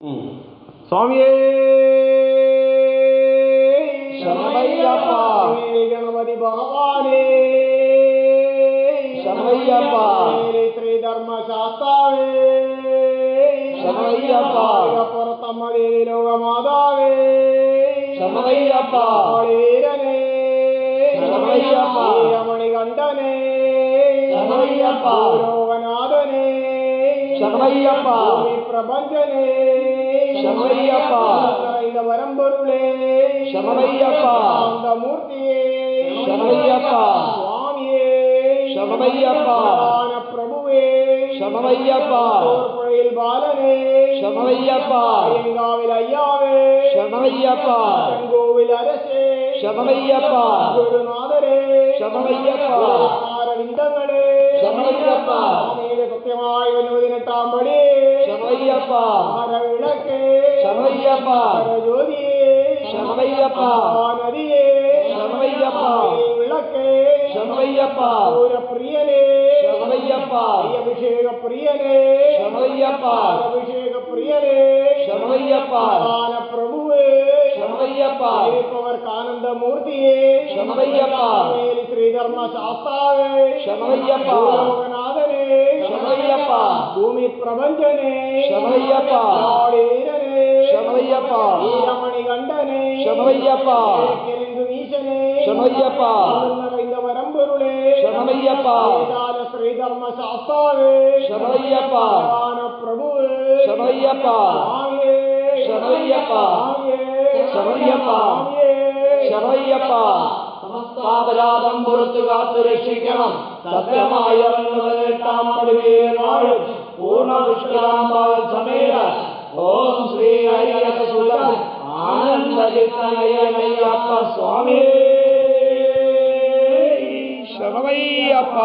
ಸ್ವಾಮಿಯೇ ಶರಣಯ್ಯಪ್ಪ ಗಣಪತಿ ಭಗವಾನೇ ಶರಣಯ್ಯಪ್ಪ ಶ್ರೀ ಧರ್ಮಶಾಸ್ತ್ರವೇ ಶರಣಯ್ಯಪ್ಪ ಪುರತಮ್ಮ ದೇವಿ ಲೋಕ ಮಾತಾವೇ ಶರಣಯ್ಯಪ್ಪ ವೀರನೇ ಶರಣಯ್ಯಪ್ಪ ಮಣಿಗಂಡನೇ ಶರಣಯ್ಯಪ್ಪ ಲೋಕನಾಥನೇ ಶರಣಯ್ಯಪ್ಪ ಪ್ರಪಂಚನೇ ಶರಣಯ್ಯಪ್ಪ ವರಂಬರುಳೇ ಶರಣಯ್ಯಪ್ಪ ಮೂರ್ತಿಯೇ ಶರಣಯ್ಯಪ್ಪ ಸ್ವಾಮಿಯೇ ಶರಣಯ್ಯಪ್ಪ ಪ್ರಭುವೇ ಶರಣಯ್ಯಪ್ಪ பொழில் பாலனே ಶರಣಯ್ಯಪ್ಪ ஐயங்காவில் ஐயாவே ಶರಣಯ್ಯಪ್ಪ செங்கோவில் அரசே ಶರಣಯ್ಯಪ್ಪ குருநாதரே ಶರಣಯ್ಯಪ್ಪ அரவிந்தங்களே ಶರಣಯ್ಯಪ್ಪ நீங்க சத்தியமாய் வெல்வதினெட்டாம் படி ಶರಣಯ್ಯಪ್ಪ அற விளக்கே ಶರಣಯ್ಯಪ್ಪ ஜோதியே ಶರಣಯ್ಯಪ್ಪ நதியே ಶರಣಯ್ಯಪ್ಪ விளக்கே ಶರಣಯ್ಯಪ್ಪ பிரியனே ಶರಣಯ್ಯಪ್ಪ அபிஷேக பிரியனே ಶರಣಯ್ಯಪ್ಪ அபிஷேக பிரியனே ಶರಣಯ್ಯಪ್ಪ பிரபுவே ಶರಣಯ್ಯಪ್ಪ இருப்பவர்க்கு ஆனந்த மூர்த்தியே ಶರಣಯ್ಯಪ್ಪ மேல் ஸ்ரீ தர்ம சாஸ்தாவே ಶರಣಯ್ಯಪ್ಪ லோகநாதனே ಶರಣಯ್ಯಪ್ಪ பூமி பிரபஞ்சனே ಶರಣಯ್ಯಪ್ಪ நாளீரனே ಶರಣಯ್ಯಪ್ಪ வீரமணி கண்டனே ಶರಣಯ್ಯಪ್ಪ கிழங்கு வீசனே ಶರಣಯ್ಯಪ್ಪ நிறைந்த வரம்பொருளே ಶರಣಯ್ಯಪ್ಪ ஸ்ரீ தர்ம சாஸ்தாவே ಶರಣಯ್ಯಪ್ಪ பிரபுவே ಶರಣಯ್ಯಪ್ಪ ಶರಣಯ್ಯಪ್ಪ ಶರಣಯ್ಯಪ್ಪ ശരണയ്യപ്പ സമസ്താപരാധം പുറത്തു കാത്തു രക്ഷിക്കണം. സത്യമായവെട്ടാം പടിവേർ വാഴും പൂർണ്ണ പുഷ്കരാമ്പാൽ സമേത ഓം ശ്രീ ഹരിയക സുതൻ ആനന്ദജിത്തനയ്യപ്പ സ്വാമി ശരണയ്യപ്പ.